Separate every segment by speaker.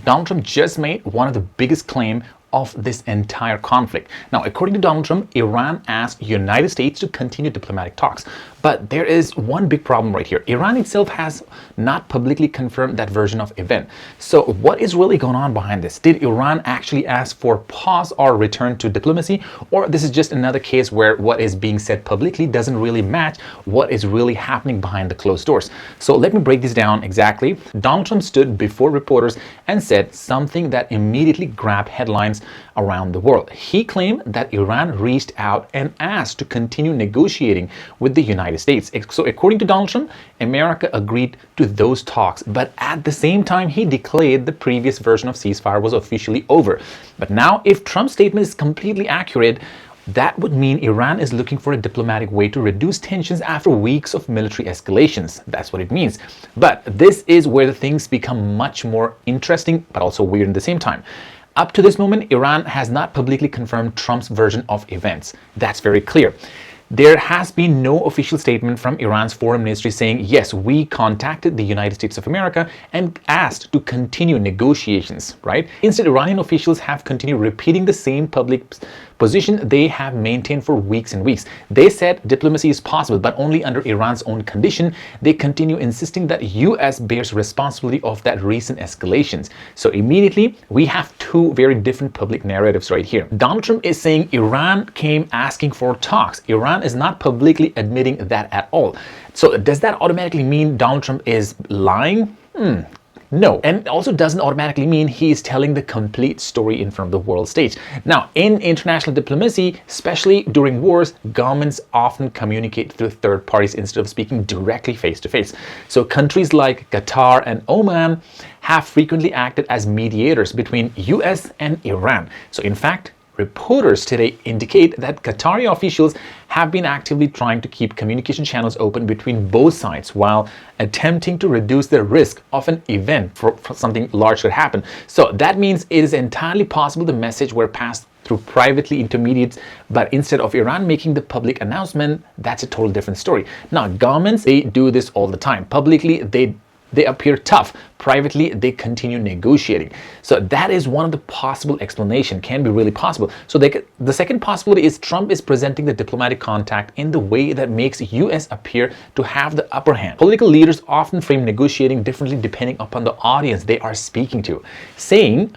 Speaker 1: Donald Trump just made one of the biggest claims of this entire conflict. Now, according to Donald Trump, Iran asked United States to continue diplomatic talks. But there is one big problem right here. Iran itself has not publicly confirmed that version of event. So what is really going on behind this? Did Iran actually ask for pause or return to diplomacy? Or this is just another case where what is being said publicly doesn't really match what is really happening behind the closed doors? So let me break this down exactly. Donald Trump stood before reporters and said something that immediately grabbed headlines around the world. He claimed that Iran reached out and asked to continue negotiating with the United States. So according to Donald Trump, America agreed to those talks, but at the same time, he declared the previous version of ceasefire was officially over. But now, if Trump's statement is completely accurate, that would mean Iran is looking for a diplomatic way to reduce tensions after weeks of military escalations. That's what it means. But this is where the things become much more interesting, but also weird at the same time. Up to this moment, Iran has not publicly confirmed Trump's version of events. That's very clear. There has been no official statement from Iran's foreign ministry saying, yes, we contacted the United States of America and asked to continue negotiations, right? Instead, Iranian officials have continued repeating the same public position they have maintained for weeks and weeks. They said diplomacy is possible, but only under Iran's own condition. They continue insisting that US bears responsibility of that recent escalations. So immediately, we have two very different public narratives right here. Donald Trump is saying Iran came asking for talks. Iran is not publicly admitting that at all. So does that automatically mean Donald Trump is lying? No, and it also doesn't automatically mean he is telling the complete story in front of the world stage. Now, in international diplomacy, especially during wars, governments often communicate through third parties instead of speaking directly face to face. So countries like Qatar and Oman have frequently acted as mediators between US and Iran. So in fact, reporters today indicate that Qatari officials have been actively trying to keep communication channels open between both sides while attempting to reduce the risk of an event for something large could happen. So that means it is entirely possible the message were passed through privately intermediates, but instead of Iran making the public announcement, that's a total different story. Now, governments, they do this all the time. Publicly, they appear tough. Privately, they continue negotiating. So that is one of the possible explanation, can be really possible. So the second possibility is Trump is presenting the diplomatic contact in the way that makes US appear to have the upper hand. Political leaders often frame negotiating differently depending upon the audience they are speaking to. Saying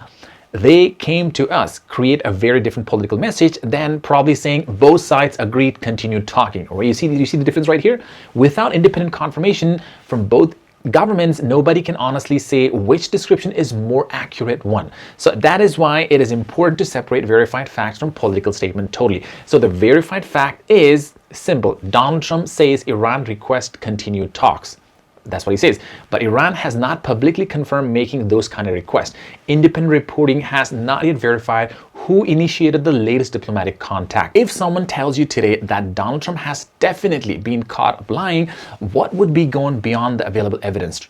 Speaker 1: they came to us create a very different political message than probably saying both sides agreed, continued talking. Or you see the difference right here? Without independent confirmation from both governments, nobody can honestly say which description is more accurate one. So that is why it is important to separate verified facts from political statement totally. So the verified fact is simple. Donald Trump says Iran requests continued talks. That's what he says. But Iran has not publicly confirmed making those kind of requests. Independent reporting has not yet verified who initiated the latest diplomatic contact. If someone tells you today that Donald Trump has definitely been caught lying, what would be going beyond the available evidence?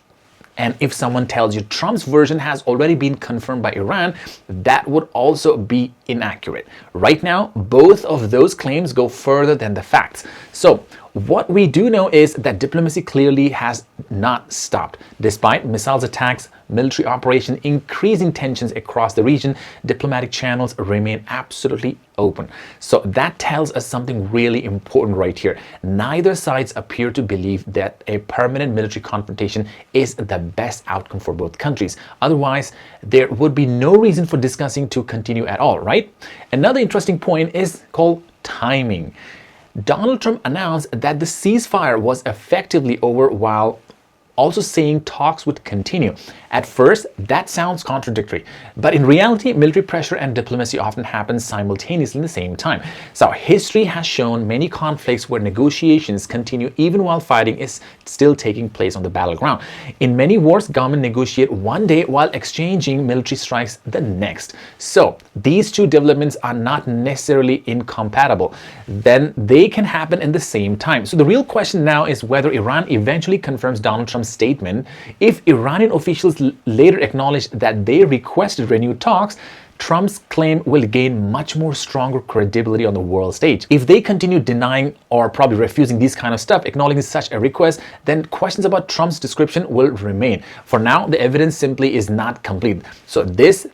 Speaker 1: And if someone tells you Trump's version has already been confirmed by Iran, that would also be inaccurate. Right now, both of those claims go further than the facts. So what we do know is that diplomacy clearly has not stopped. Despite missiles attacks, military operation, increasing tensions across the region, diplomatic channels remain absolutely open. So that tells us something really important right here. Neither sides appear to believe that a permanent military confrontation is the best outcome for both countries. Otherwise, there would be no reason for discussing to continue at all, right? Another interesting point is called timing. Donald Trump announced that the ceasefire was effectively over while also saying talks would continue. At first, that sounds contradictory, but in reality, military pressure and diplomacy often happen simultaneously in the same time. So history has shown many conflicts where negotiations continue even while fighting is still taking place on the battleground. In many wars, government negotiate one day while exchanging military strikes the next. So these two developments are not necessarily incompatible. Then they can happen in the same time. So the real question now is whether Iran eventually confirms Donald Trump's statement. If Iranian officials later acknowledge that they requested renewed talks, Trump's claim will gain much more stronger credibility on the world stage. If they continue denying or probably refusing these kind of stuff, acknowledging such a request, then questions about Trump's description will remain. For now, the evidence simply is not complete. So this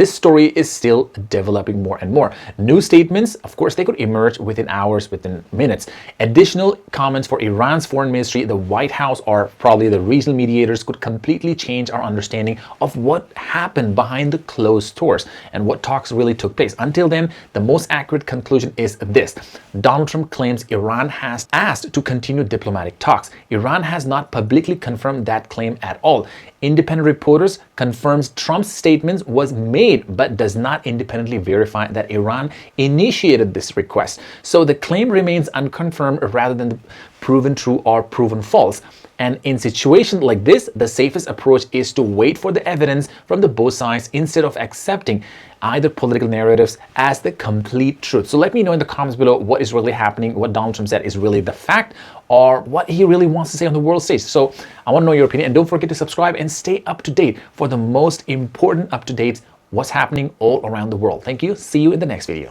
Speaker 1: story is still developing more and more. New statements, of course, they could emerge within hours, within minutes. Additional comments for Iran's foreign ministry, the White House, or probably the regional mediators could completely change our understanding of what happened behind the closed doors and what talks really took place. Until then, the most accurate conclusion is this: Donald Trump claims Iran has asked to continue diplomatic talks. Iran has not publicly confirmed that claim at all. Independent reporters confirms Trump's statements was made, but does not independently verify that Iran initiated this request. So the claim remains unconfirmed rather than proven true or proven false. And in situations like this, the safest approach is to wait for the evidence from the both sides instead of accepting either political narratives as the complete truth. So let me know in the comments below what is really happening, what Donald Trump said is really the fact, or what he really wants to say on the world stage. So I want to know your opinion, and don't forget to subscribe and stay up to date for the most important up-to-date what's happening all around the world. Thank you. See you in the next video.